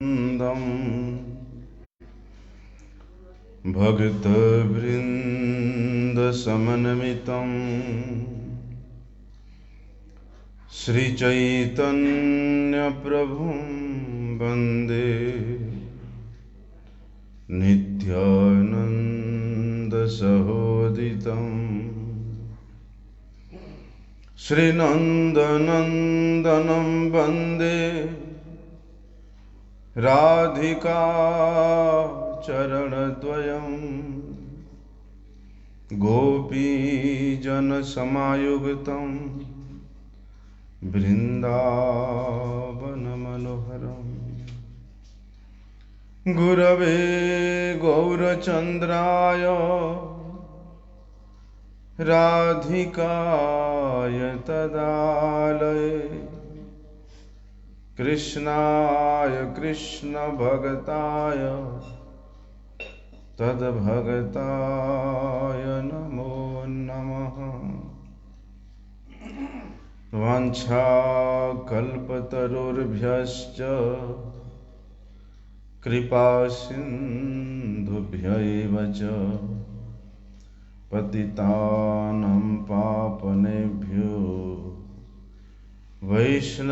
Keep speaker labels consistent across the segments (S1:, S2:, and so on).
S1: वृन्दं भक्तवृन्दसमन्वितं श्रीचैतन्यप्रभुं वन्दे नित्यानन्दसहोदितं श्रीनन्दनन्दनं वन्दे राधिका चरणद्वयं गोपीजनसमायुक्तं बृन्दावनमनोहरम्। गुरवे गौरचन्द्राय राधिकाय तदालये कृष्णाय कृष्णभक्ताय तद्भक्ताय नमो नमः। वाञ्छाकल्पतरुर्भ्यश्च कृपासिन्धुभ्यैव च पतितानं पावनेभ्यो वैष्णवेभ्यो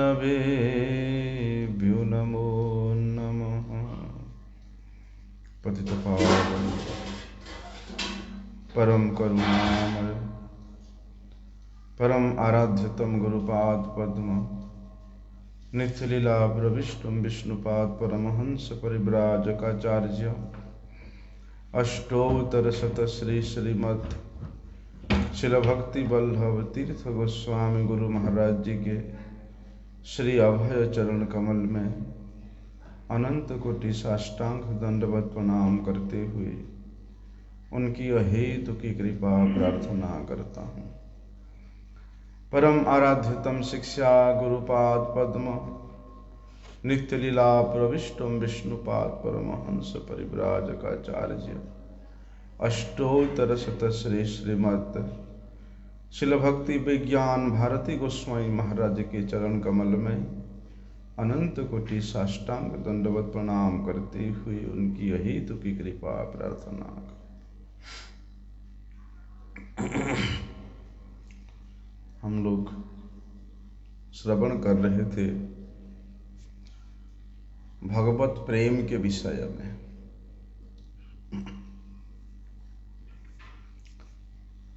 S1: नमो नमः। पतितपावन परम करुणामय परम आराध्यतम गुरुपाद पद्म नित्यलीला प्रविष्टम विष्णुपाद परमहंस परिव्राजकाचार्य अष्टोत्तर शत श्री श्रीमद् शिल भक्ति वल्लभ तीर्थ गोस्वामी गुरु महाराज जी के श्री अभय चरण कमल में अनंत कोटि साष्टांग दंडवत प्रणाम करते हुए उनकी अहेतु की कृपा प्रार्थना करता हूँ। परम आराध्यतम शिक्षा गुरुपाद पद्म नित्यलीला प्रविष्टम विष्णुपाद परमहंस परिव्राजकाचार्य अष्टोत्तर शत श्री श्रीमद् शिल भक्ति विज्ञान भारती गोस्वामी महाराज के चरण कमल में अनंत कोटि साष्टांग दंडवत प्रणाम करते हुए उनकी अहेतु की कृपा प्रार्थना। हम लोग श्रवण कर रहे थे भगवत प्रेम के विषय में।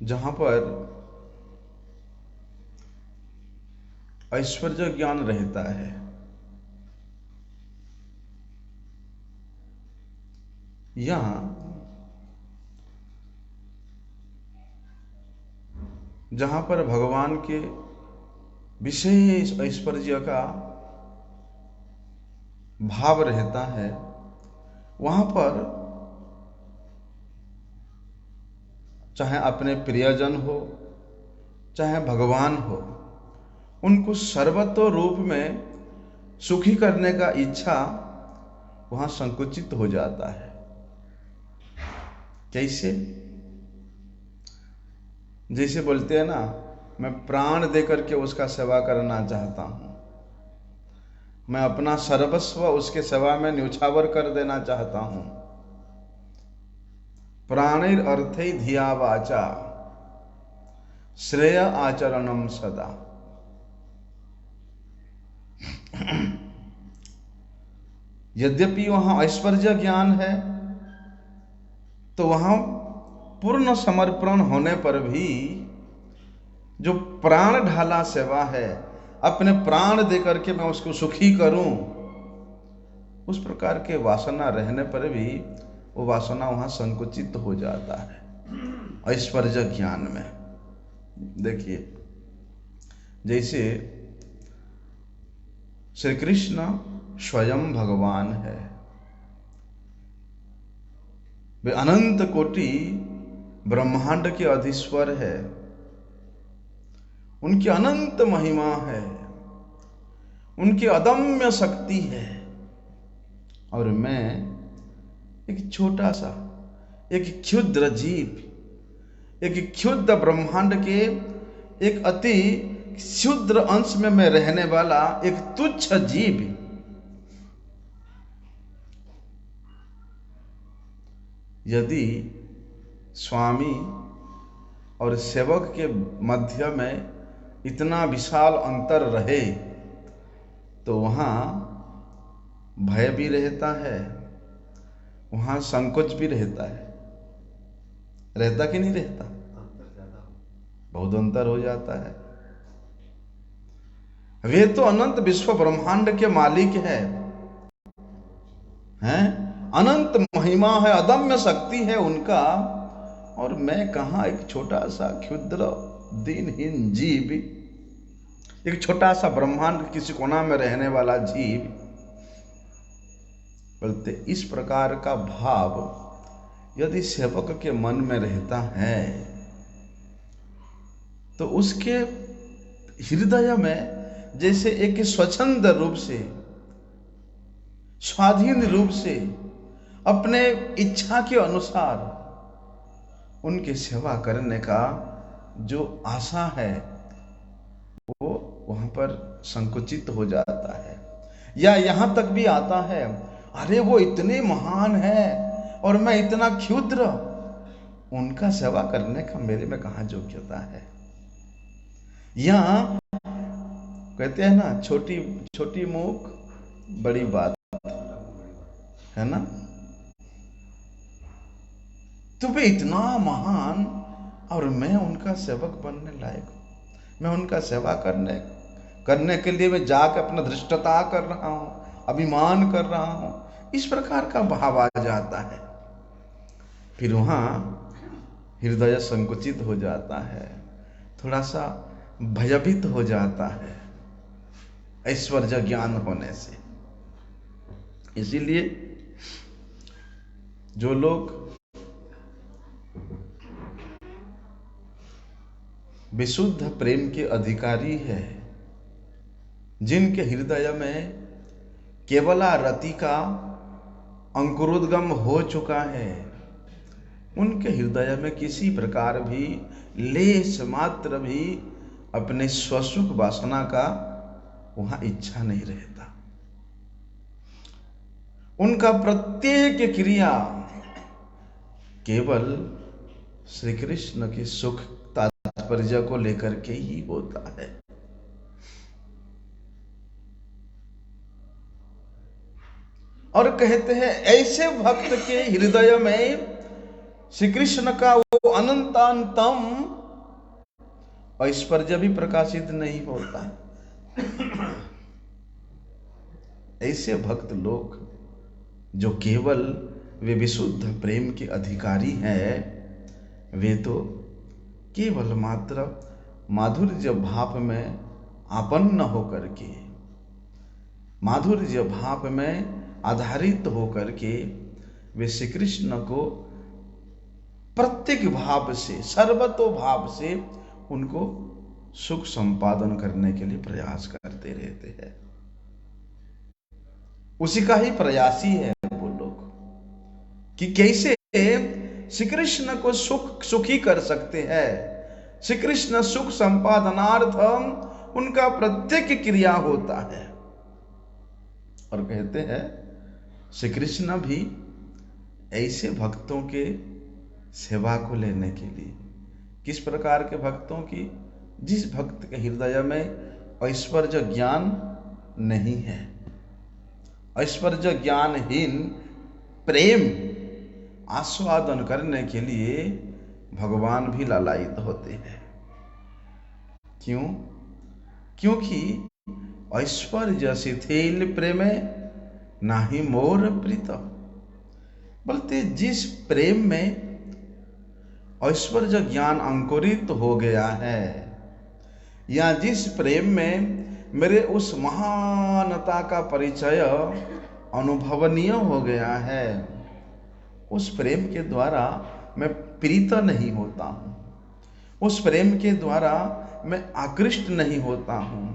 S1: जहां पर ऐश्वर्य ज्ञान रहता है, यहां जहां पर भगवान के विशेष ऐश्वर्य का भाव रहता है, वहां पर चाहे अपने प्रियजन हो चाहे भगवान हो, उनको सर्वतो रूप में सुखी करने का इच्छा वहां संकुचित हो जाता है। कैसे? जैसे बोलते हैं ना, मैं प्राण देकर के उसका सेवा करना चाहता हूं, मैं अपना सर्वस्व उसके सेवा में न्यौछावर कर देना चाहता हूं। प्राणैर अर्थै धिया वाचा श्रेय आचरणम सदा। यद्यपि वहां ऐश्वर्य ज्ञान है, तो वहां पूर्ण समर्पण होने पर भी जो प्राण ढाला सेवा है, अपने प्राण देकर के मैं उसको सुखी करूं, उस प्रकार के वासना रहने पर भी वो वासना वहां संकुचित हो जाता है ऐश्वर्य ज्ञान में। देखिए, जैसे श्री कृष्ण स्वयं भगवान है, वे अनंत कोटि ब्रह्मांड के अधीश्वर है, उनकी अनंत महिमा है, उनकी अदम्य शक्ति है, और मैं एक छोटा सा, एक क्षुद्र जीव, एक क्षुद्र ब्रह्मांड के एक अति क्षुद्र अंश में मैं रहने वाला एक तुच्छ जीव, यदि स्वामी और सेवक के मध्य में इतना विशाल अंतर रहे तो वहाँ भय भी रहता है, वहाँ संकोच भी रहता है। रहता कि नहीं रहता? बहुत अंतर हो जाता है। वे तो अनंत विश्व ब्रह्मांड के मालिक हैं, अनंत महिमा है, अदम्य शक्ति है उनका, और मैं कहाँ एक छोटा सा क्षुद्र दीनहीन जीव, एक छोटा सा ब्रह्मांड किसी कोना में रहने वाला जीव। बोलते इस प्रकार का भाव यदि सेवक के मन में रहता है तो उसके हृदय में जैसे एक स्वच्छंद रूप से, स्वाधीन रूप से, अपने इच्छा के अनुसार उनकी सेवा करने का जो आशा है वो वहां पर संकुचित हो जाता है, या यहां तक भी आता है, अरे वो इतने महान है और मैं इतना क्षुद्र, उनका सेवा करने का मेरे में कहां योग्यता है। या कहते हैं ना, छोटी छोटी मुख बड़ी बात है ना। तो वे इतना महान और मैं उनका सेवक बनने लायक हूं, मैं उनका सेवा करने के लिए मैं जाकर अपना धृष्टता कर रहा हूं, अभिमान कर रहा हूं, इस प्रकार का भाव आ जाता है। फिर वहां हृदय संकुचित हो जाता है, थोड़ा सा भयभीत हो जाता है ऐश्वर्य ज्ञान होने से। इसीलिए जो लोग विशुद्ध प्रेम के अधिकारी है, जिनके हृदय में केवला रति का अंकुरोद्गम हो चुका है, उनके हृदय में किसी प्रकार भी लेश मात्र भी अपने स्वसुख वासना का वहां इच्छा नहीं रहता। उनका प्रत्येक क्रिया केवल श्री कृष्ण के सुख तात्पर्य को लेकर के ही होता है। और कहते हैं ऐसे भक्त के हृदय में श्री कृष्ण का वो अनंतांतम ऐश्वर्य भी प्रकाशित नहीं होता। ऐसे भक्त लोग जो केवल वे विशुद्ध प्रेम के अधिकारी हैं, वे तो केवल मात्र माधुर्य भाव में आपन्न होकर के, माधुर्य भाव में आधारित होकर के वे श्री कृष्ण को प्रत्येक भाव से, सर्वतो भाव से उनको सुख संपादन करने के लिए प्रयास करते रहते हैं। उसी का ही प्रयासी है वो लोग कि कैसे श्री कृष्ण को सुखी कर सकते हैं। श्री कृष्ण सुख संपादनार्थम उनका प्रत्येक क्रिया होता है। और कहते हैं श्री कृष्ण भी ऐसे भक्तों के सेवा को लेने के लिए, किस प्रकार के भक्तों की, जिस भक्त के हृदय में ऐश्वर्य ज्ञान नहीं है, ऐश्वर्य ज्ञानहीन प्रेम आस्वादन करने के लिए भगवान भी लालायित होते हैं। क्यों? क्योंकि ऐश्वर्य शिथिल प्रेमे नाही मोर प्रीतम। बोलते जिस प्रेम में ऐश्वर्य ज्ञान अंकुरित हो गया है, या जिस प्रेम में मेरे उस महानता का परिचय अनुभवनीय हो गया है, उस प्रेम के द्वारा मैं प्रीत नहीं होता हूँ, उस प्रेम के द्वारा मैं आकृष्ट नहीं होता हूँ,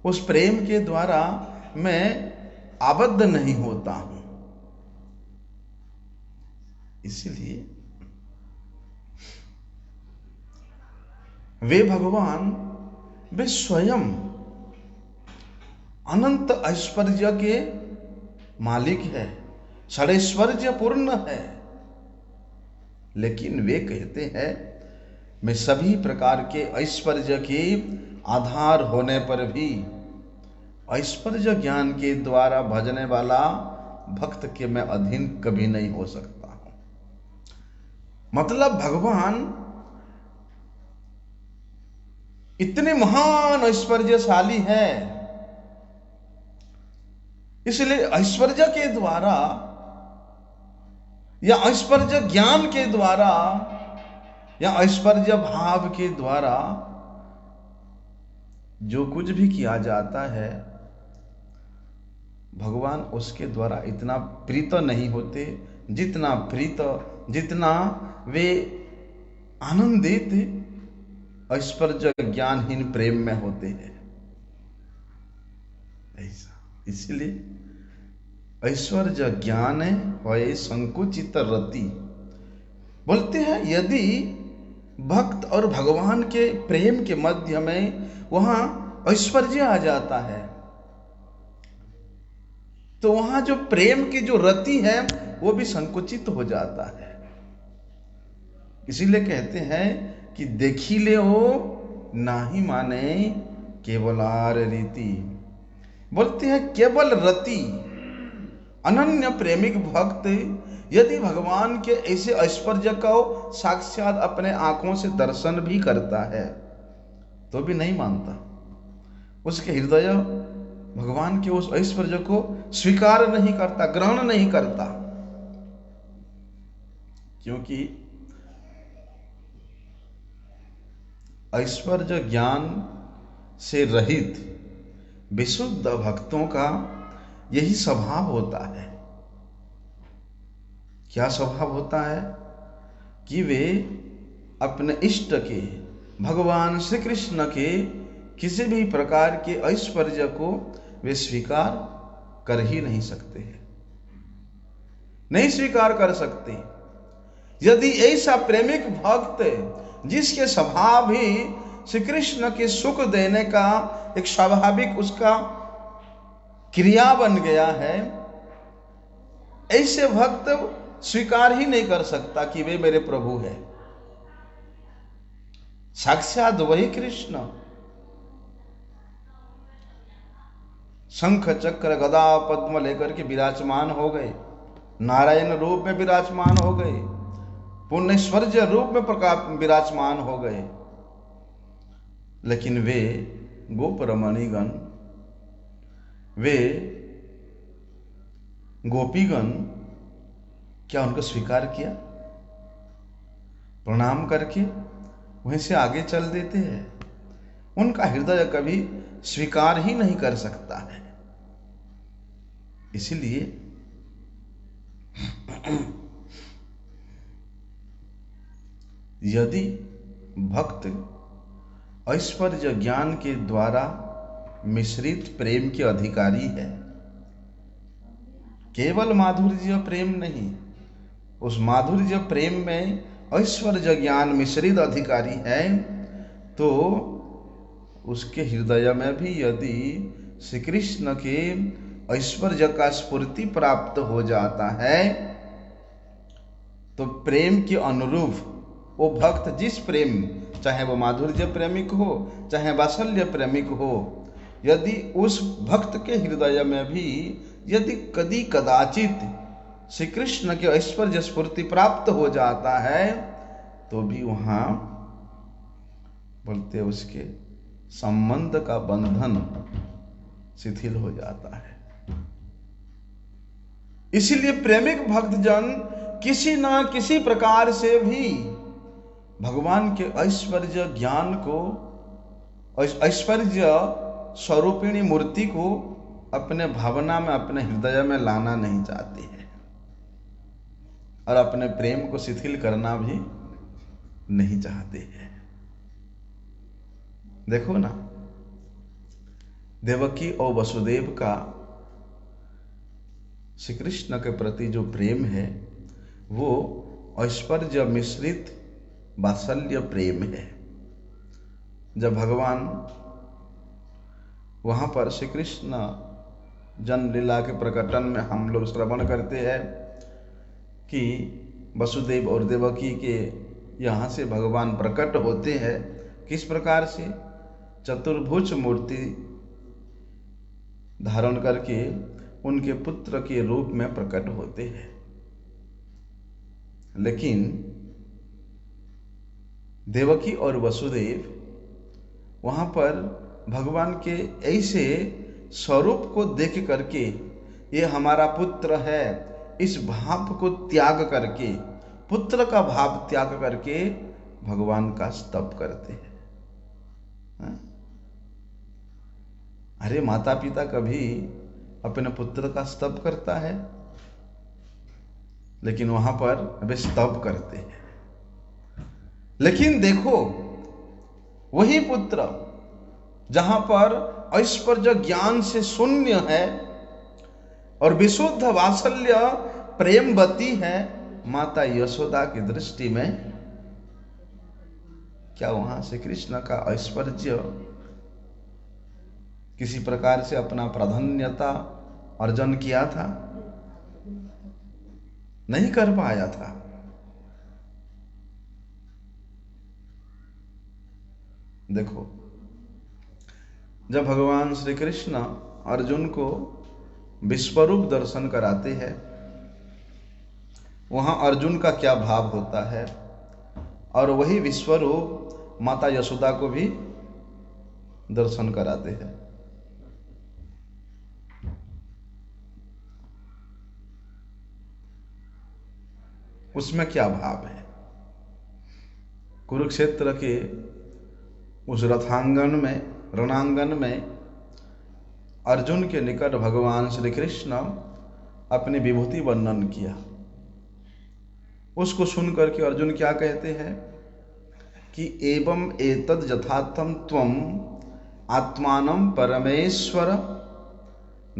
S1: उस प्रेम के द्वारा मैं आबद्ध नहीं होता हूँ। इसलिए वे भगवान, वे स्वयं अनंत ऐश्वर्य के मालिक है, षडैश्वर्य पूर्ण है। लेकिन वे कहते हैं मैं सभी प्रकार के ऐश्वर्य के आधार होने पर भी ऐश्वर्य ज्ञान के द्वारा भजने वाला भक्त के मैं अधीन कभी नहीं हो सकता हूं। मतलब भगवान इतने महान ऐश्वर्यशाली है, इसलिए ऐश्वर्य के द्वारा या ऐश्वर्य ज्ञान के द्वारा या ऐश्वर्य भाव के द्वारा जो कुछ भी किया जाता है, भगवान उसके द्वारा इतना प्रीत नहीं होते जितना वे आनंदित ऐश्वर्य ज्ञानहीन प्रेम में होते हैं। ऐसा इसलिए ऐश्वर्य ज्ञान होए संकुचित रति, बोलते हैं यदि भक्त और भगवान के प्रेम के मध्य में वहां ऐश्वर्य आ जाता है तो वहां जो प्रेम की जो रति है वो भी संकुचित हो जाता है। इसीलिए कहते हैं कि देखी ले हो नाही माने केवलार रीति, बोलते हैं केवल रति। अनन्य प्रेमिक भक्त यदि भगवान के ऐसे ऐश्वर्य को साक्षात अपने आंखों से दर्शन भी करता है तो भी नहीं मानता, उसके हृदय भगवान के उस ऐश्वर्य को स्वीकार नहीं करता, ग्रहण नहीं करता, क्योंकि ऐश्वर्य ज्ञान से रहित विशुद्ध भक्तों का यही स्वभाव होता है। क्या स्वभाव होता है कि वे अपने इष्ट के भगवान श्री कृष्ण के किसी भी प्रकार के ऐश्वर्य को वे स्वीकार कर ही नहीं सकते हैं, नहीं स्वीकार कर सकते। यदि ऐसा प्रेमिक भक्त जिसके स्वभाव ही श्री कृष्ण के सुख देने का एक स्वाभाविक उसका क्रिया बन गया है, ऐसे भक्त स्वीकार ही नहीं कर सकता कि वे मेरे प्रभु हैं। साक्षात वही कृष्ण शंख चक्र गदा पद्म लेकर के विराजमान हो गए, नारायण रूप में विराजमान हो गए, पुण्यश्वर्य रूप में विराजमान हो गए, लेकिन वे गोप रमणीगण, वे गोपीगण क्या उनको स्वीकार किया? प्रणाम करके वहीं से आगे चल देते हैं। उनका हृदय कभी स्वीकार ही नहीं कर सकता है। इसलिए यदि भक्त ऐश्वर्य ज्ञान के द्वारा मिश्रित प्रेम के अधिकारी है, केवल माधुर्य प्रेम नहीं, उस माधुर्य प्रेम में ऐश्वर्य ज्ञान मिश्रित अधिकारी है, तो उसके हृदय में भी यदि श्री कृष्ण के ऐश्वर्य का स्फूर्ति प्राप्त हो जाता है तो प्रेम के अनुरूप वो भक्त जिस प्रेम, चाहे वो माधुर्य प्रेमिक हो चाहे वात्सल्य प्रेमिक हो, यदि उस भक्त के हृदय में भी यदि कदी कदाचित श्री कृष्ण के ऐश्वर्य स्फूर्ति प्राप्त हो जाता है तो भी वहां बोलते उसके संबंध का बंधन शिथिल हो जाता है। इसीलिए प्रेमिक भक्तजन किसी ना किसी प्रकार से भी भगवान के ऐश्वर्य ज्ञान को, ऐश्वर्य स्वरूपिणी मूर्ति को अपने भावना में, अपने हृदय में लाना नहीं चाहते हैं और अपने प्रेम को शिथिल करना भी नहीं चाहते हैं। देखो ना, देवकी और वसुदेव का श्री कृष्ण के प्रति जो प्रेम है वो ऐश्वर्य मिश्रित वात्सल्य प्रेम है। जब भगवान वहां पर श्री कृष्ण जन्म लीला के प्रकटन में हम लोग श्रवण करते हैं कि वसुदेव और देवकी के यहाँ से भगवान प्रकट होते हैं। किस प्रकार से? चतुर्भुज मूर्ति धारण करके उनके पुत्र के रूप में प्रकट होते हैं। लेकिन देवकी और वसुदेव वहां पर भगवान के ऐसे स्वरूप को देख करके ये हमारा पुत्र है, इस भाव को त्याग करके, पुत्र का भाव त्याग करके भगवान का स्तव करते हैं। अरे माता पिता कभी अपने पुत्र का स्तव करता है? लेकिन वहां पर वे स्तव करते हैं। लेकिन देखो, वही पुत्र जहां पर ऐश्वर्य ज्ञान से शून्य है और विशुद्ध वात्सल्य प्रेमवती है, माता यशोदा की दृष्टि में क्या वहां से कृष्ण का ऐश्वर्य किसी प्रकार से अपना प्राधान्यता अर्जन किया था? नहीं कर पाया था। देखो, जब भगवान श्री कृष्ण अर्जुन को विश्वरूप दर्शन कराते हैं, वहां अर्जुन का क्या भाव होता है, और वही विश्वरूप माता यशोदा को भी दर्शन कराते हैं। उसमें क्या भाव है? कुरुक्षेत्र के उस रथांगन में, रणांगन में अर्जुन के निकट भगवान श्री कृष्ण अपनी विभूति वर्णन किया। उसको सुनकर के अर्जुन क्या कहते हैं कि एवं एतद् यथार्थम त्वम आत्मानं परमेश्वर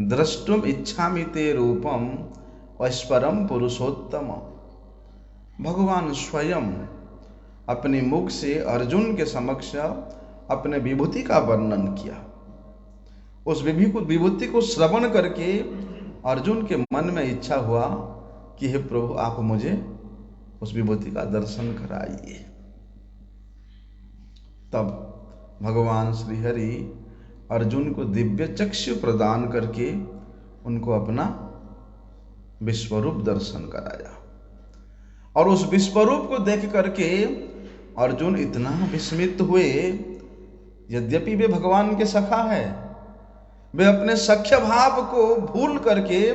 S1: द्रष्टुम इच्छामि ते रूपम ऐश्वरम पुरुषोत्तम। भगवान स्वयं अपने मुख से अर्जुन के समक्ष अपने विभूति का वर्णन किया। उस विभूति को श्रवण करके अर्जुन के मन में इच्छा हुआ कि हे प्रभु, आप मुझे उस विभूति का दर्शन कराइए। तब भगवान श्री हरि अर्जुन को दिव्य चक्षु प्रदान करके उनको अपना विश्वरूप दर्शन कराया। और उस विश्वरूप को देख करके अर्जुन इतना विस्मित हुए, यद्यपि वे भगवान के सखा है, वे अपने सख्य भाव को भूल करके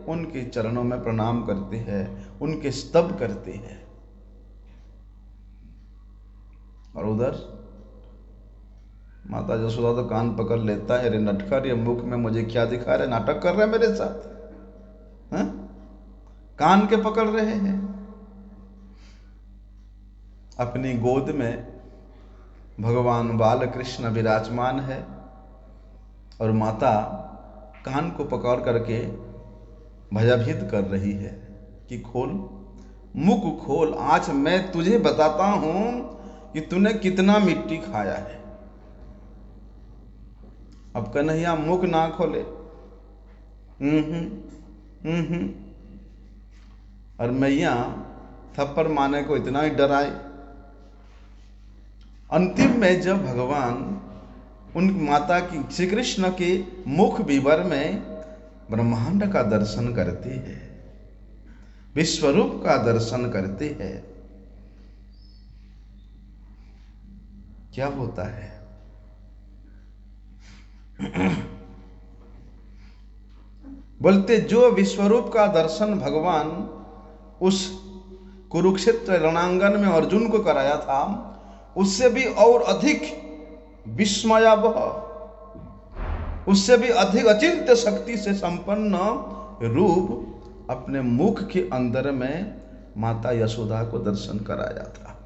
S1: उनके चरणों में प्रणाम करते हैं, उनके स्तव करते हैं। और उधर माता यशोदा तो कान पकड़ लेता है, अरे नटखट, ये मुख में मुझे क्या दिखा रहे, नाटक कर रहे हैं मेरे साथ, हैं? कान के पकड़ रहे हैं। अपनी गोद में भगवान बाल कृष्ण विराजमान है और माता कान को पकड़ करके भयभीत कर रही है कि खोल, मुख खोल, आज मैं तुझे बताता हूं कि तूने कितना मिट्टी खाया है। अब कन्हैया मुख ना खोले, और मैया थप्पड़ मारने को इतना ही डराए। अंतिम में जब भगवान उन माता की, श्री कृष्ण के मुख विवर में ब्रह्मांड का दर्शन करते हैं, विश्वरूप का दर्शन करते हैं, क्या होता है? बोलते जो विश्वरूप का दर्शन भगवान उस कुरुक्षेत्र रणांगन में अर्जुन को कराया था, उससे भी और अधिक विस्मयावह, उससे भी अधिक अचिंत्य शक्ति से संपन्न रूप अपने मुख के अंदर में माता यशोदा को दर्शन कराया था।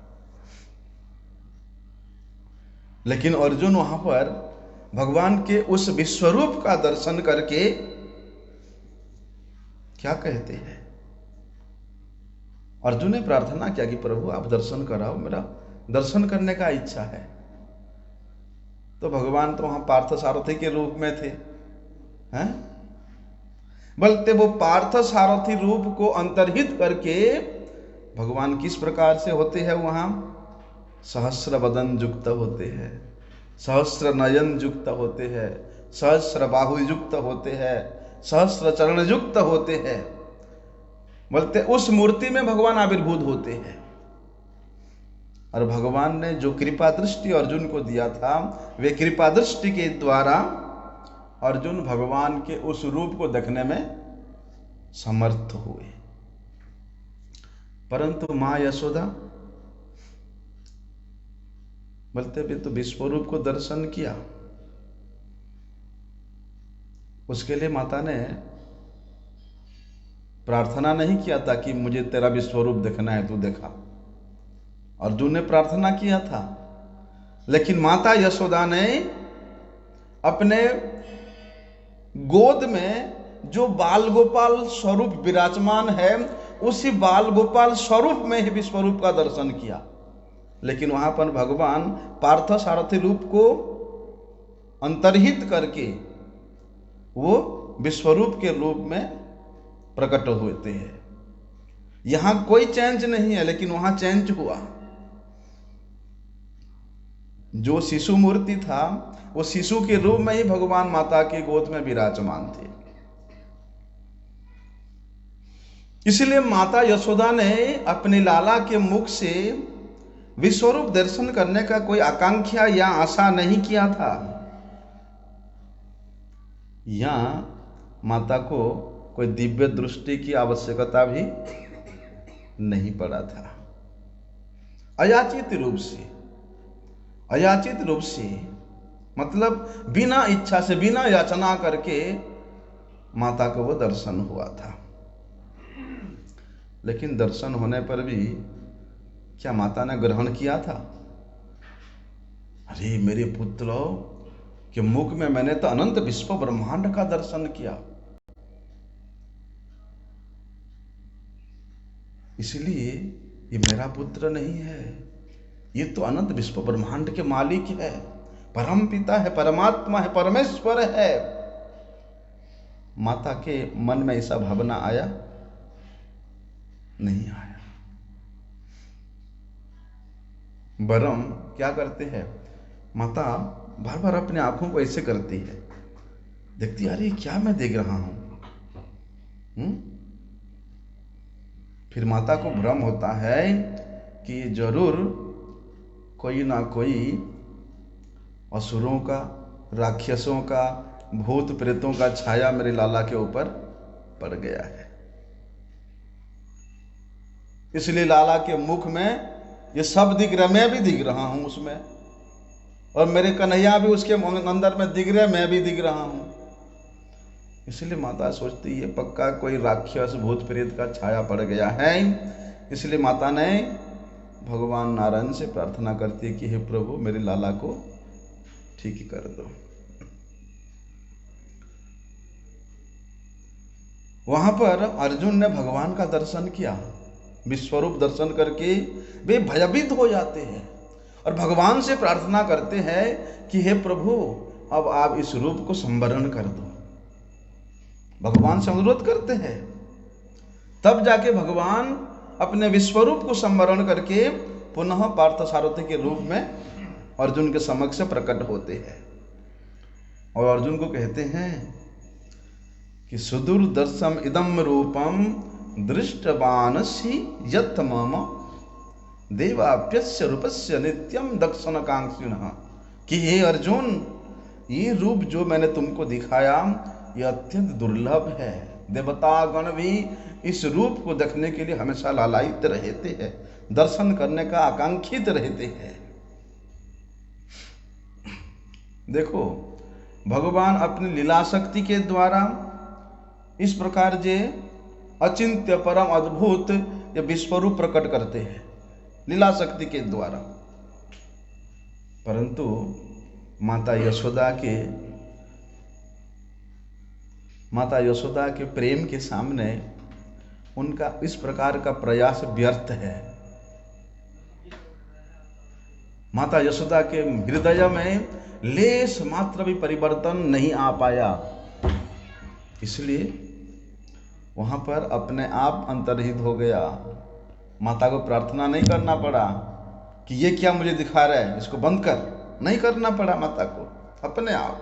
S1: लेकिन अर्जुन वहां पर भगवान के उस विश्वरूप का दर्शन करके क्या कहते हैं? अर्जुन ने प्रार्थना किया कि प्रभु आप दर्शन कराओ, मेरा दर्शन करने का इच्छा है। तो भगवान तो वहां पार्थ सारथी के रूप में थे, हैं? बोलते वो पार्थ सारथी रूप को अंतर्हित करके भगवान किस प्रकार से होते हैं वहाँ? सहस्र वदन युक्त होते हैं, सहस्र नयन युक्त होते हैं, सहस्र बाहु युक्त होते हैं, सहस्र चरण युक्त होते हैं। बोलते उस मूर्ति में भगवान आविर्भूत होते हैं। और भगवान ने जो कृपा दृष्टि अर्जुन को दिया था, वे कृपा दृष्टि के द्वारा अर्जुन भगवान के उस रूप को देखने में समर्थ हुए। परंतु मां यशोदा बोलते भी तो विश्वरूप को दर्शन किया, उसके लिए माता ने प्रार्थना नहीं किया था कि मुझे तेरा विश्वरूप देखना है, तू देखा। अर्जुन ने प्रार्थना किया था, लेकिन माता यशोदा ने अपने गोद में जो बाल गोपाल स्वरूप विराजमान है, उसी बाल गोपाल स्वरूप में ही विश्वरूप का दर्शन किया। लेकिन वहां पर भगवान पार्थ सारथी रूप को अंतर्हित करके वो विश्वरूप के रूप में प्रकट होते हैं। यहां कोई चेंज नहीं है, लेकिन वहां चेंज हुआ। जो शिशु मूर्ति था, वो शिशु के रूप में ही भगवान माता के गोद में विराजमान थे। इसलिए माता यशोदा ने अपने लाला के मुख से विश्वरूप दर्शन करने का कोई आकांक्षा या आशा नहीं किया था। यहां माता को कोई दिव्य दृष्टि की आवश्यकता भी नहीं पड़ा था। अयाचित रूप से मतलब बिना इच्छा से, बिना याचना करके माता को वो दर्शन हुआ था। लेकिन दर्शन होने पर भी क्या माता ने ग्रहण किया था? अरे मेरे पुत्र के मुख में मैंने तो अनंत विश्व ब्रह्मांड का दर्शन किया, इसलिए ये मेरा पुत्र नहीं है, ये तो अनंत विश्व ब्रह्मांड के मालिक है, परम पिता है, परमात्मा है, परमेश्वर है। माता के मन में ऐसा भावना आया? नहीं आया। बरम क्या करते हैं, माता बार बार अपने आंखों को ऐसे करती है, देखती अरे क्या मैं देख रहा हूं। फिर माता को भ्रम होता है कि जरूर कोई ना कोई असुरों का, राक्षसों का, भूत प्रेतों का छाया मेरे लाला के ऊपर पड़ गया है, इसलिए लाला के मुख में ये सब दिख रहा, मैं भी दिख रहा हूं उसमें, और मेरे कन्हैया भी उसके अंदर में दिख रहे, मैं भी दिख रहा हूं। इसलिए माता सोचती है पक्का कोई राक्षस भूत प्रेत का छाया पड़ गया है। इसलिए माता ने भगवान नारायण से प्रार्थना करती है कि हे प्रभु मेरे लाला को ठीक कर दो। वहां पर अर्जुन ने भगवान का दर्शन किया, विश्वरूप दर्शन करके वे भयभीत हो जाते हैं और भगवान से प्रार्थना करते हैं कि हे प्रभु अब आप इस रूप को संवरण कर दो। भगवान से अनुरोध करते हैं, तब जाके भगवान अपने विश्वरूप को संवरण करके पुनः पार्थ सारथी के रूप में अर्जुन के समक्ष प्रकट होते हैं और अर्जुन को कहते हैं कि सुदुर्दर्शम इदम रूपम दृष्टवानसि यत् मम देवाप्यस्य रूपस्य नित्यम दक्षिण कांक्षिणः, कि हे अर्जुन ये रूप जो मैंने तुमको दिखाया यह अत्यंत दुर्लभ है। देवतागण भी इस रूप को देखने के लिए हमेशा लालायित रहते हैं, दर्शन करने का आकांक्षित रहते हैं। देखो भगवान अपनी लीला शक्ति के द्वारा इस प्रकार जे अचिंत्य परम अद्भुत ये विश्वरूप प्रकट करते हैं लीला शक्ति के द्वारा। परंतु माता यशोदा के प्रेम के सामने उनका इस प्रकार का प्रयास व्यर्थ है। माता यशोदा के हृदय में लेश मात्र भी परिवर्तन नहीं आ पाया, इसलिए वहां पर अपने आप अंतर्हित हो गया। माता को प्रार्थना नहीं करना पड़ा कि ये क्या मुझे दिखा रहा है, इसको बंद कर, नहीं करना पड़ा माता को, अपने आप।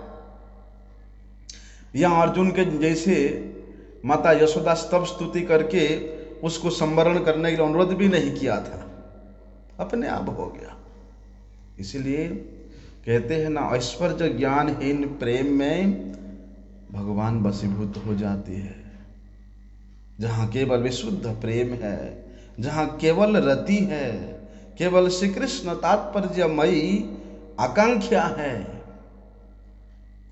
S1: या अर्जुन के जैसे माता यशोदा स्तव स्तुति करके उसको संवरण करने के लिए अनुरोध भी नहीं किया था, अपने आप हो गया। इसलिए कहते हैं ना, ऐश्वर्य ज्ञानहीन प्रेम में भगवान वशीभूत हो जाते हैं। जहाँ केवल विशुद्ध प्रेम है, जहाँ केवल रति है, केवल श्री कृष्ण तात्पर्यमयी आकांक्षा है,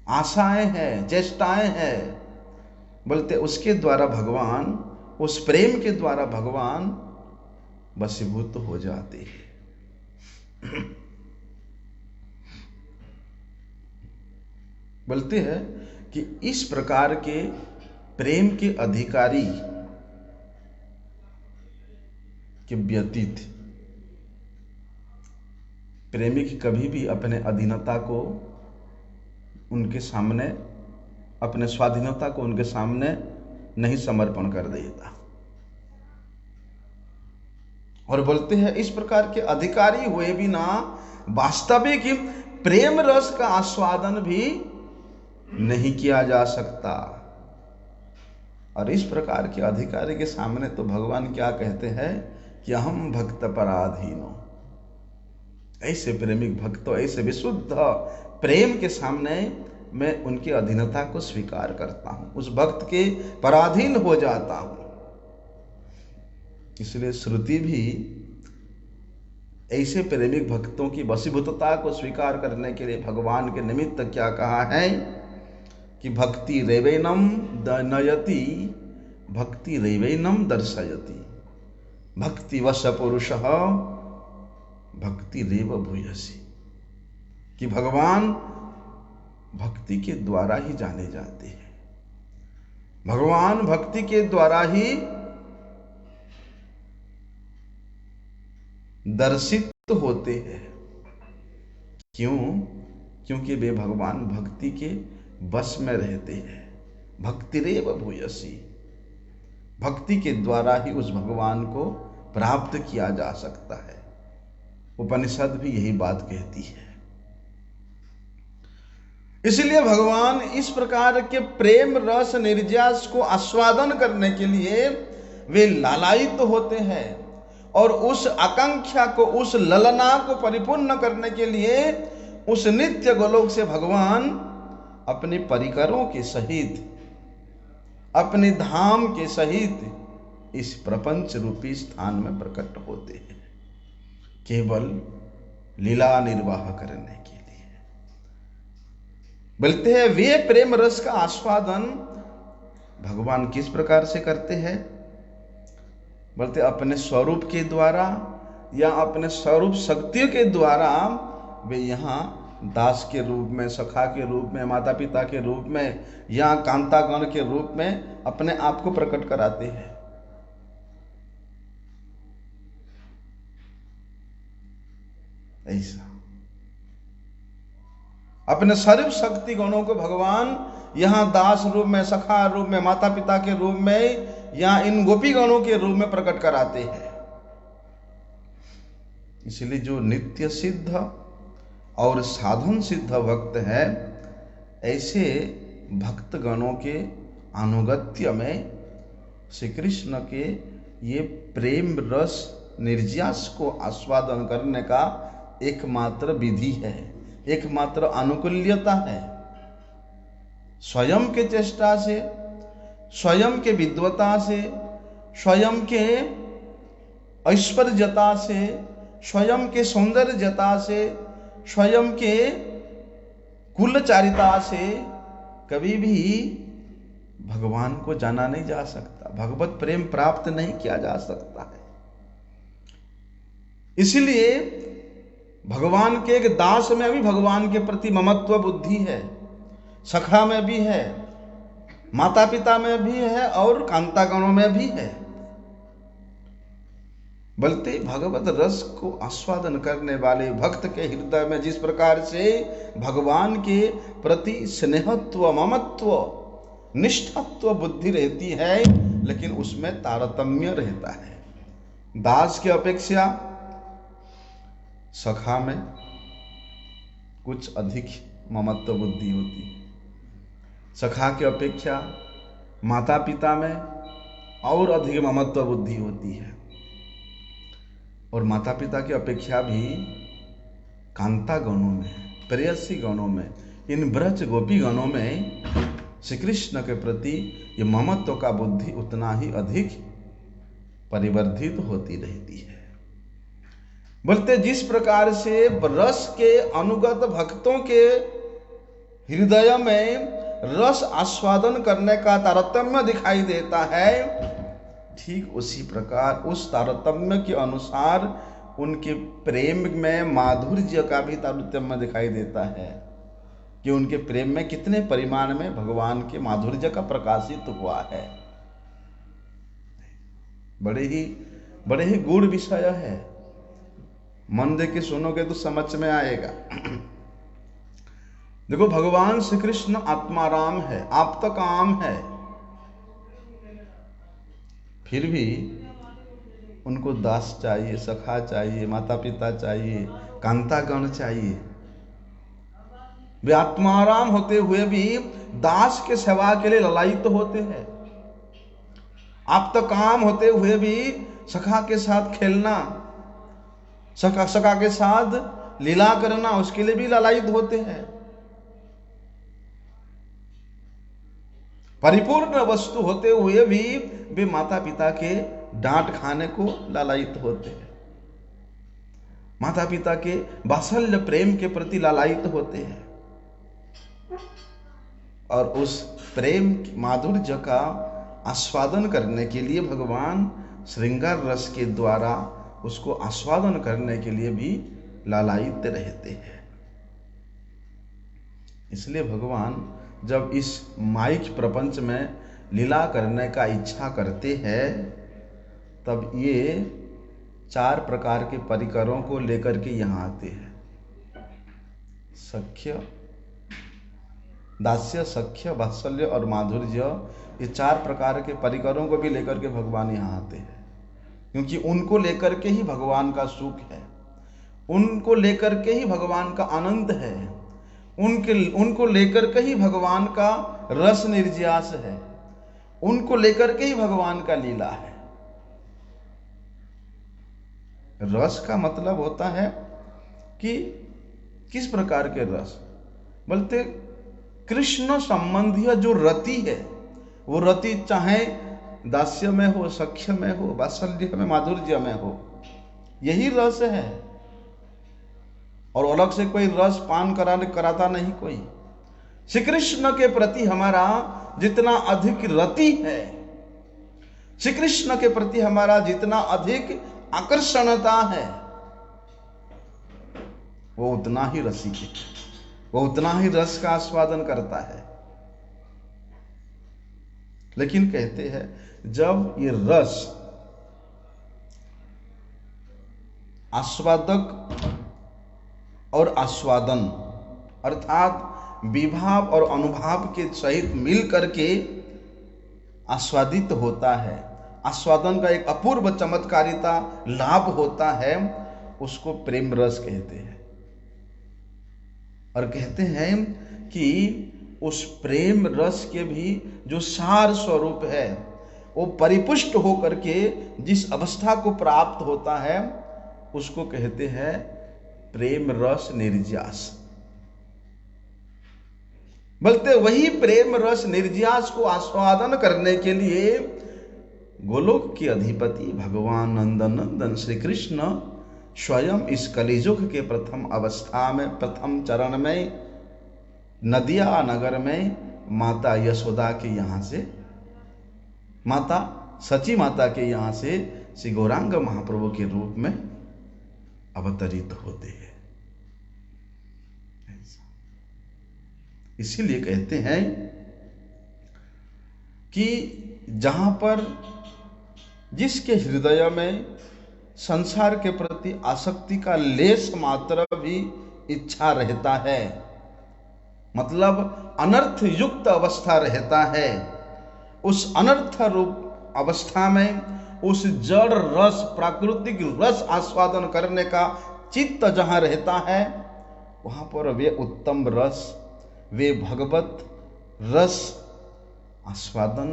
S1: आशाएं हैं, चेष्टाएं हैं, बोलते उसके द्वारा भगवान, उस प्रेम के द्वारा भगवान वशीभूत हो जाते हैं। बोलते हैं कि इस प्रकार के प्रेम के अधिकारी के व्यतीत प्रेमिक कभी भी अपने अधीनता को उनके सामने, अपने स्वाधीनता को उनके सामने नहीं समर्पण कर देता। और बोलते हैं इस प्रकार के अधिकारी हुए बिना वास्तविक प्रेम रस का आस्वादन भी नहीं किया जा सकता। और इस प्रकार के अधिकारी के सामने तो भगवान क्या कहते हैं कि हम भक्त पराधीनो। ऐसे प्रेमिक भक्तों, ऐसे विशुद्ध प्रेम के सामने मैं उनकी अधीनता को स्वीकार करता हूं, उस भक्त के पराधीन हो जाता हूं। इसलिए श्रुति भी ऐसे प्रेमिक भक्तों की वशीभूतता को स्वीकार करने के लिए भगवान के निमित्त क्या कहा है कि भक्ति रेवैनम नयति, भक्ति रेवैनम दर्शयति, भक्ति वश पुरुषः भक्ति रेव भूयसी। कि भगवान भक्ति के द्वारा ही जाने जाते हैं, भगवान भक्ति के द्वारा ही दर्शित होते हैं। क्यों? क्योंकि वे भगवान भक्ति के बस में रहते हैं। भक्ति रेव भूयसी, भक्ति के द्वारा ही उस भगवान को प्राप्त किया जा सकता है। उपनिषद भी यही बात कहती है। इसलिए भगवान इस प्रकार के प्रेम रस निर्यास को आस्वादन करने के लिए वे लालायित होते हैं, और उस आकांक्षा को, उस ललना को परिपूर्ण करने के लिए उस नित्य गोलोक से भगवान अपने परिकरों के सहित, अपने धाम के सहित इस प्रपंच रूपी स्थान में प्रकट होते हैं, केवल लीला निर्वाह करने के लिए। बोलते हैं वे प्रेम रस का आस्वादन भगवान किस प्रकार से करते हैं? बोलते अपने स्वरूप के द्वारा या अपने स्वरूप शक्तियों के द्वारा वे यहाँ दास के रूप में, सखा के रूप में, माता पिता के रूप में या कांतागण के रूप में अपने आप को प्रकट कराते हैं। ऐसा अपने सर्व शक्ति गुणों को भगवान यहां दास रूप में, सखा रूप में, माता पिता के रूप में या इन गोपी गणों के रूप में प्रकट कराते हैं। इसलिए जो नित्य सिद्ध और साधन सिद्ध भक्त है, ऐसे भक्त गणों के अनुगत्य में श्री कृष्ण के ये प्रेम रस निर्यास को आस्वादन करने का एकमात्र विधि है, एकमात्र अनुकूल्यता है। स्वयं के चेष्टा से, स्वयं के विद्वता से, स्वयं के ऐश्वर्यता से, स्वयं के सौंदर्यता से, स्वयं के कुलचारिता से कभी भी भगवान को जाना नहीं जा सकता, भगवत प्रेम प्राप्त नहीं किया जा सकता है। इसलिए भगवान के एक दास में भी भगवान के प्रति ममत्व बुद्धि है, सखा में भी है, माता पिता में भी है और कांतागणों में भी है। बोलते भगवत रस को आस्वादन करने वाले भक्त के हृदय में जिस प्रकार से भगवान के प्रति स्नेहत्व, ममत्व, निष्ठत्व बुद्धि रहती है, लेकिन उसमें तारतम्य रहता है, दास की अपेक्षा सखा में कुछ अधिक ममत्व बुद्धि होती है, सखा की अपेक्षा माता पिता में और अधिक ममत्व बुद्धि होती है, और माता पिता की अपेक्षा भी कांता गणों में, प्रेयसी गणों में, इन ब्रज गोपी गणों में श्री कृष्ण के प्रति ये ममत्व का बुद्धि उतना ही अधिक परिवर्धित होती रहती है। बोलते जिस प्रकार से रस के अनुगत भक्तों के हृदय में रस आस्वादन करने का तारतम्य दिखाई देता है, ठीक उसी प्रकार उस तारतम्य के अनुसार उनके प्रेम में माधुर्य का भी तारतम्य दिखाई देता है कि उनके प्रेम में कितने परिमाण में भगवान के माधुर्य का प्रकाशित हुआ है। बड़े ही गूढ़ विषय है, मन दे के सुनोगे तो समझ में आएगा। देखो, भगवान श्री कृष्ण आत्माराम है, आप तक आम है, फिर भी उनको दास चाहिए, सखा चाहिए, माता पिता चाहिए, कांतागण चाहिए। वे आत्माराम होते हुए भी दास के सेवा के लिए ललायित होते हैं। आप तक काम होते हुए भी सखा के साथ खेलना, सखा के साथ लीला करना, उसके लिए भी ललायित होते हैं। परिपूर्ण वस्तु होते हुए भी वे माता पिता के डांट खाने को लालायित होते हैं, माता पिता के वात्सल्य प्रेम के प्रति लालायित होते हैं, और उस प्रेम माधुर्य का आस्वादन करने के लिए भगवान श्रृंगार रस के द्वारा उसको आस्वादन करने के लिए भी लालायित रहते हैं। इसलिए भगवान जब इस माइक प्रपंच में लीला करने का इच्छा करते हैं, तब ये 4 प्रकार के परिकरों को लेकर के यहाँ आते हैं। सख्य, दास्य, सख्य, वात्सल्य और माधुर्य, ये 4 प्रकार के परिकरों को भी लेकर के भगवान यहाँ आते हैं, क्योंकि उनको लेकर के ही भगवान का सुख है, उनको लेकर के ही भगवान का आनंद है, उनको लेकर के ही भगवान का रस निर्यास है, उनको लेकर के ही भगवान का लीला है। रस का मतलब होता है कि किस प्रकार के रस, बोलते कृष्ण संबंधी जो रति है, वो रति चाहे दास्य में हो, सख्य में हो, वात्सल्य में, माधुर्य में हो, यही रस है। और अलग से कोई रस पान कराता नहीं कोई। श्री कृष्ण के प्रति हमारा जितना अधिक रति है, श्री कृष्ण के प्रति हमारा जितना अधिक आकर्षणता है, वो उतना ही रसिक है, वो उतना ही रस का आस्वादन करता है। लेकिन कहते हैं जब ये रस आस्वादक और आस्वादन अर्थात विभाव और अनुभाव के सहित मिल करके आस्वादित होता है, आस्वादन का एक अपूर्व चमत्कारिता लाभ होता है, उसको प्रेम रस कहते हैं। और कहते हैं कि उस प्रेम रस के भी जो सार स्वरूप है, वो परिपुष्ट होकर के जिस अवस्था को प्राप्त होता है, उसको कहते हैं प्रेम रस निर्यास। बोलते वही प्रेम रस निर्यास को आस्वादन करने के लिए गोलोक के अधिपति भगवान नंदन श्री कृष्ण स्वयं इस कलियुग के प्रथम अवस्था में, प्रथम चरण में नदिया नगर में माता यशोदा के यहाँ से, माता सची माता के यहाँ से श्री गौरांग महाप्रभु के रूप में अवतरित होते हैं। इसीलिए कहते हैं कि जहां पर जिसके हृदय में संसार के प्रति आसक्ति का लेश मात्र भी इच्छा रहता है, मतलब अनर्थ युक्त अवस्था रहता है, उस अनर्थ रूप अवस्था में उस जड़ रस, प्राकृतिक रस आस्वादन करने का चित्त जहां रहता है, वहां पर वे उत्तम रस, वे भगवत रस आस्वादन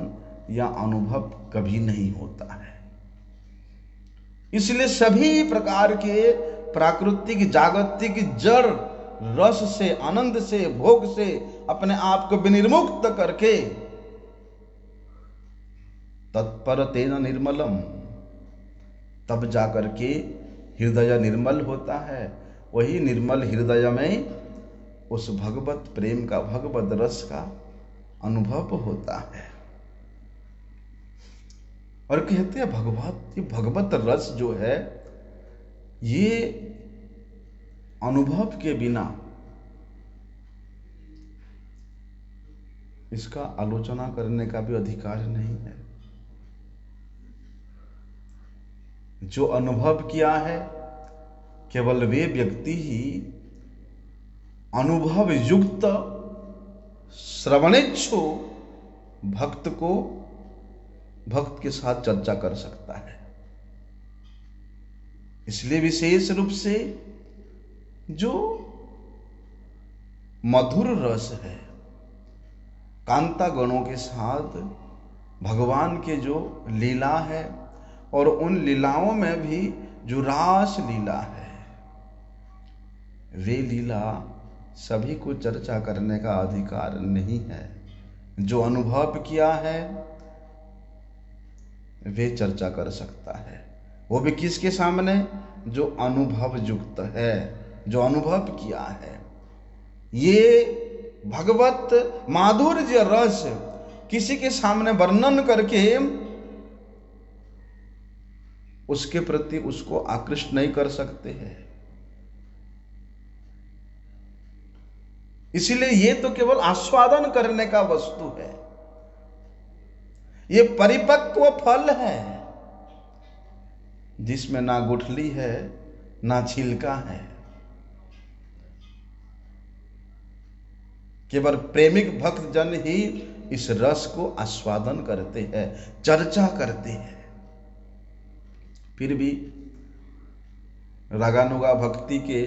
S1: या अनुभव कभी नहीं होता है। इसलिए सभी प्रकार के प्राकृतिक जागतिक जड़ रस से, आनंद से, भोग से अपने आप को विनिर्मुक्त करके तत्पर तेन निर्मलम, तब जाकर के हृदय निर्मल होता है। वही निर्मल हृदय में उस भगवत प्रेम का, भगवत रस का अनुभव होता है। और कहते हैं ये भगवत रस जो है, ये अनुभव के बिना इसका आलोचना करने का भी अधिकार नहीं है। जो अनुभव किया है, केवल वे व्यक्ति ही अनुभव युक्त श्रवणेच्छु भक्त के साथ चर्चा कर सकता है। इसलिए विशेष रूप से जो मधुर रस है, कांता गणों के साथ भगवान के जो लीला है, और उन लीलाओं में भी जो रास लीला है, वे लीला सभी को चर्चा करने का अधिकार नहीं है। जो अनुभव किया है वे चर्चा कर सकता है, वो भी किसके सामने? जो अनुभव युक्त है, जो अनुभव किया है। ये भगवत माधुर्य रस किसी के सामने वर्णन करके उसके प्रति उसको आकृष्ट नहीं कर सकते हैं। इसीलिए ये तो केवल आस्वादन करने का वस्तु है, ये परिपक्व फल है जिसमें ना गुठली है ना छिलका है। केवल प्रेमिक भक्त जन ही इस रस को आस्वादन करते हैं, चर्चा करते हैं। फिर भी रागानुगा भक्ति के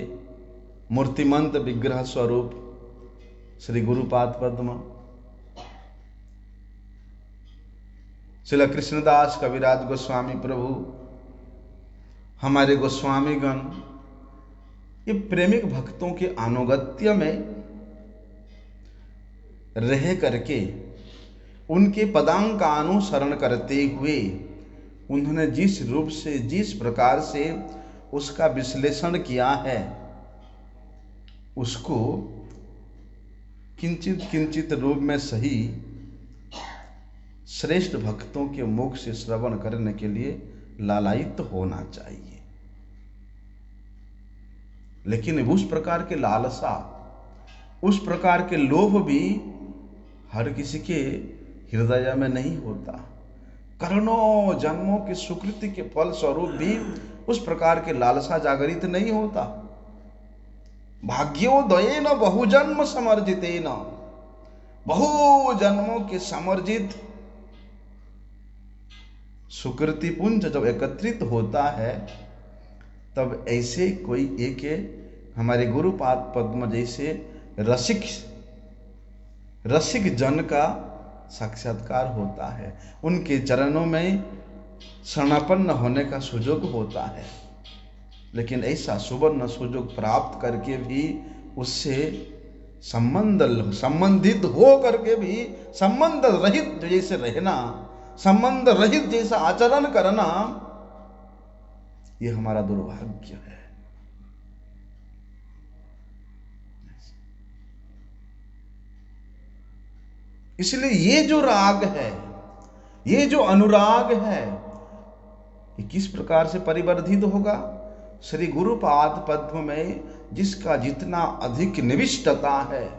S1: मूर्तिमंत विग्रह स्वरूप श्री गुरुपाद पद्म, श्रील कृष्णदास कविराज गोस्वामी प्रभु, हमारे गोस्वामीगण, ये प्रेमिक भक्तों के अनुगत्य में रह करके उनके पदांक का अनुसरण करते हुए उन्होंने जिस रूप से, जिस प्रकार से उसका विश्लेषण किया है, उसको किंचित किंचित रूप में सही श्रेष्ठ भक्तों के मुख से श्रवण करने के लिए लालायित होना चाहिए। लेकिन उस प्रकार के लालसा, उस प्रकार के लोभ भी हर किसी के हृदय में नहीं होता। करोड़ों जन्मों की सुकृति के फल स्वरूप भी उस प्रकार के लालसा जागरित नहीं होता। भाग्योदयेन बहुजन्म समर्जितेन, बहु जन्मों के समर्जित सुकृति पुंज जब एकत्रित होता है, तब ऐसे कोई एक हमारे गुरुपाद पद्म जैसे रसिक जन का साक्षात्कार होता है, उनके चरणों में शरणापन्न होने का सुयोग होता है। लेकिन ऐसा सुवर्ण सुयोग प्राप्त करके भी उससे संबंधित हो करके भी संबंध रहित जैसे रहना, संबंध रहित जैसा आचरण करना, ये हमारा दुर्भाग्य है। इसलिए ये जो राग है, ये जो अनुराग है, ये किस प्रकार से परिवर्धित होगा? श्री गुरुपाद पद्म में जिसका जितना अधिक निविष्टता है,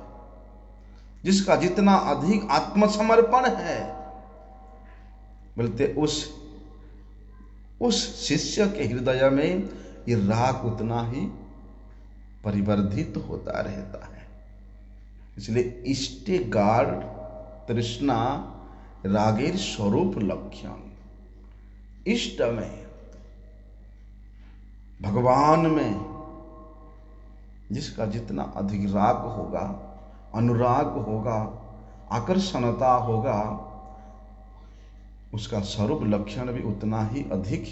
S1: जिसका जितना अधिक आत्मसमर्पण है, बोलते उस शिष्य के हृदय में ये राग उतना ही परिवर्धित होता रहता है। इसलिए इष्टे गाढ़ तृष्णा रागेर स्वरूप लक्षण, इष्ट में, भगवान में जिसका जितना अधिक राग होगा, अनुराग होगा, आकर्षणता होगा, उसका स्वरूप लक्षण भी उतना ही अधिक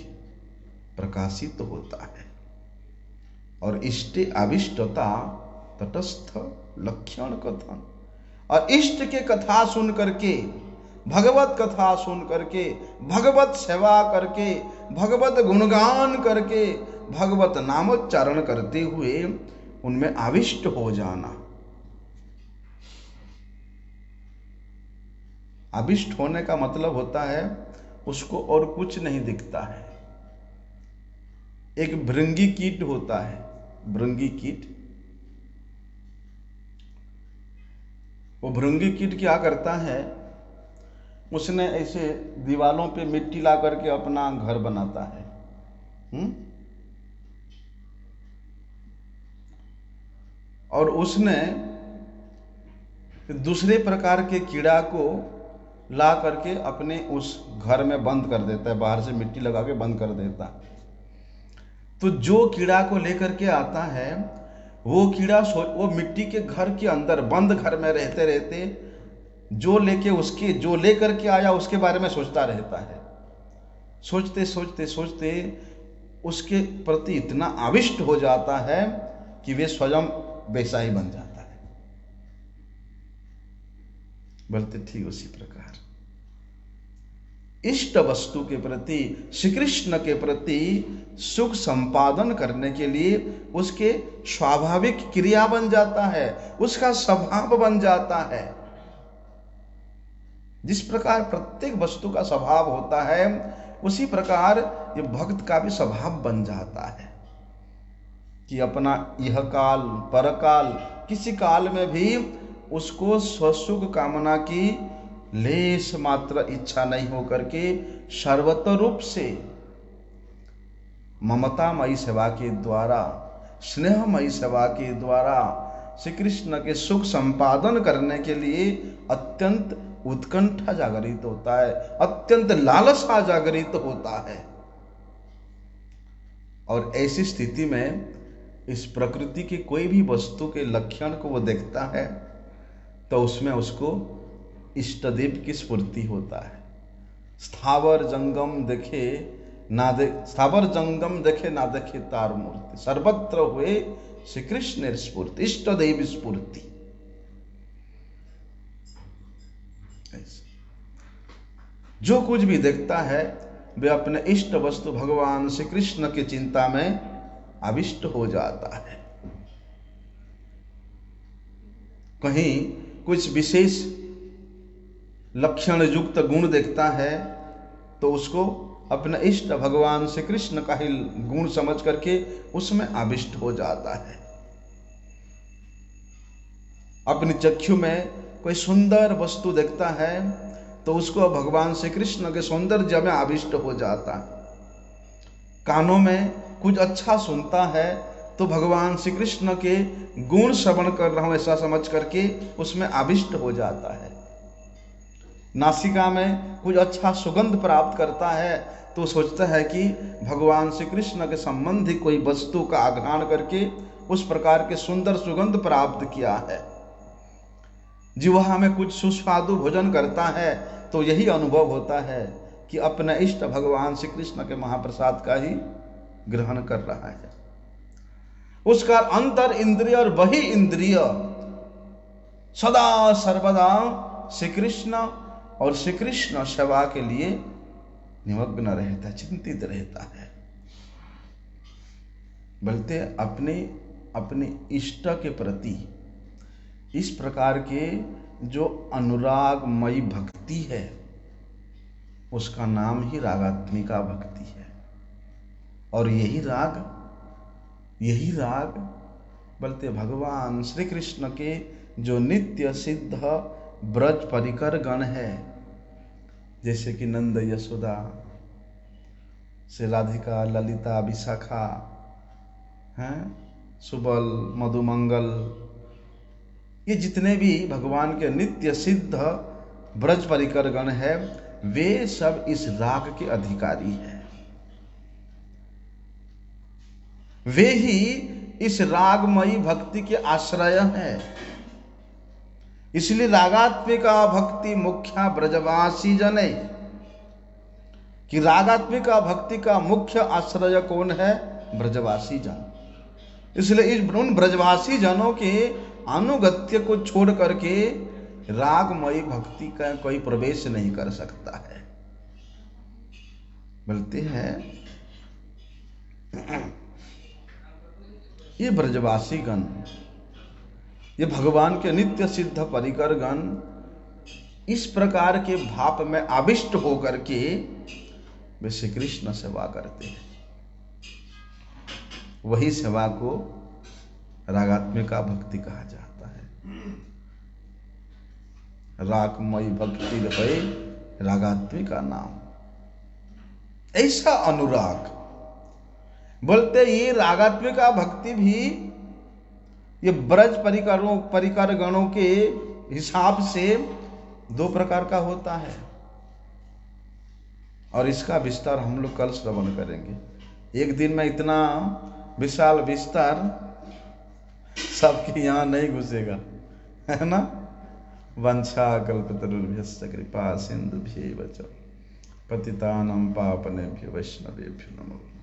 S1: प्रकाशित होता है। और इष्टे अविष्टता तटस्थ लक्षण कथन। और इष्ट के कथा सुन करके, भगवत कथा सुन करके, भगवत सेवा करके, भगवत गुणगान करके, भगवत नामोच्चारण करते हुए उनमें आविष्ट हो जाना। आविष्ट होने का मतलब होता है उसको और कुछ नहीं दिखता है। एक भृंगी कीट होता है, भृंगी कीट। वो भृंगी कीट क्या करता है, उसने ऐसे दीवालों पे मिट्टी ला करके अपना घर बनाता है। और उसने दूसरे प्रकार के कीड़ा को ला करके अपने उस घर में बंद कर देता है, बाहर से मिट्टी लगा के बंद कर देता है। तो जो कीड़ा को लेकर के आता है, वो कीड़ा वो मिट्टी के घर के अंदर, बंद घर में रहते रहते जो लेकर के आया उसके बारे में सोचता रहता है। सोचते सोचते सोचते उसके प्रति इतना आविष्ट हो जाता है कि वे स्वयं वैसा ही बन जाता है। बोलते ठीक उसी प्रकार इष्ट वस्तु के प्रति, श्री कृष्ण के प्रति सुख संपादन करने के लिए उसके स्वाभाविक क्रिया बन जाता है, उसका स्वभाव बन जाता है। जिस प्रकार प्रत्येक वस्तु का स्वभाव होता है, उसी प्रकार ये भक्त का भी स्वभाव बन जाता है कि अपना यह काल परकाल किसी काल में भी उसको स्वसुख कामना की लेश मात्र इच्छा नहीं हो करके सर्वत्र रूप से ममतामयी सेवा के द्वारा, स्नेहमयी सेवा के द्वारा श्री कृष्ण के सुख संपादन करने के लिए अत्यंत उत्कंठा जागृत होता है, अत्यंत लालसा जागृत होता है। और ऐसी स्थिति में इस प्रकृति की कोई भी वस्तु के लक्षण को वो देखता है तो उसमें उसको इष्टदेव की स्फूर्ति होता है। स्थावर जंगम देखे ना देखे तार मूर्ति, सर्वत्र हुए श्री कृष्ण स्फूर्ति, इष्टदेव स्फूर्ति। जो कुछ भी देखता है वे अपने इष्ट वस्तु भगवान श्री कृष्ण की चिंता में आविष्ट हो जाता है। कहीं कुछ विशेष लक्षण युक्त गुण देखता है तो उसको अपने इष्ट भगवान श्री कृष्ण का ही गुण समझ करके उसमें आविष्ट हो जाता है। अपनी चक्षु में कोई सुंदर वस्तु देखता है तो उसको भगवान श्री कृष्ण के सौंदर्य में आविष्ट हो जाता है। कानों में कुछ अच्छा सुनता है तो भगवान श्री कृष्ण के गुण श्रवण कर रहा हूं ऐसा समझ करके उसमें आविष्ट हो जाता है। नासिका में कुछ अच्छा सुगंध प्राप्त करता है तो सोचता है कि भगवान श्री कृष्ण के संबंधी कोई वस्तु का आघ्राण करके उस प्रकार के सुंदर सुगंध प्राप्त किया है। जिह्वा में कुछ सुस्वादु भोजन करता है तो यही अनुभव होता है कि अपने इष्ट भगवान श्री कृष्ण के महाप्रसाद का ही ग्रहण कर रहा है। उसका अंतर इंद्रिय और बहि इंद्रिय सदा सर्वदा श्री कृष्ण और श्री कृष्ण सेवा के लिए निमग्न रहता है, चिंतित रहता है। बोलते अपने इष्ट के प्रति इस प्रकार के जो अनुरागमयी भक्ति है उसका नाम ही रागात्मिका भक्ति है। और यही राग बोलते भगवान श्री कृष्ण के जो नित्य सिद्ध ब्रज परिकर गण है, जैसे कि नंद यशोदा से राधिका ललिता विशाखा हैं, सुबल मधुमंगल, ये जितने भी भगवान के नित्य सिद्ध ब्रज परिकर गण है वे सब इस राग के अधिकारी हैं। वे ही इस रागमयी भक्ति के आश्रय हैं। इसलिए रागात्मिका भक्ति मुख्या ब्रजवासी जने, कि रागात्मिका भक्ति का मुख्य आश्रय कौन है? ब्रजवासी जन। इसलिए उन ब्रजवासी जनों के अनुगत्य को छोड़ करके रागमयी भक्ति का कोई प्रवेश नहीं कर सकता है। बोलते हैं ये ब्रजवासी गण, ये भगवान के नित्य सिद्ध परिकर गण इस प्रकार के भाव में आविष्ट होकर के वे श्री कृष्ण सेवा करते हैं। वही सेवा को रागात्मिका भक्ति कहा जाता है। रागमयी भक्ति है रागात्मिका नाम। ऐसा अनुराग, बोलते ये रागात्मिका भक्ति भी ये ब्रज परिकर गणों के हिसाब से दो प्रकार का होता है, और इसका विस्तार हम लोग कल श्रवण करेंगे। एक दिन में इतना विशाल विस्तार सबके यहाँ नहीं घुसेगा, है ना। वंशा कल्पतरुभ्यश्च कृपा सिंधुभ्यैव च पतितानां पावनेभ्यो वैष्णवेभ्यो नमः।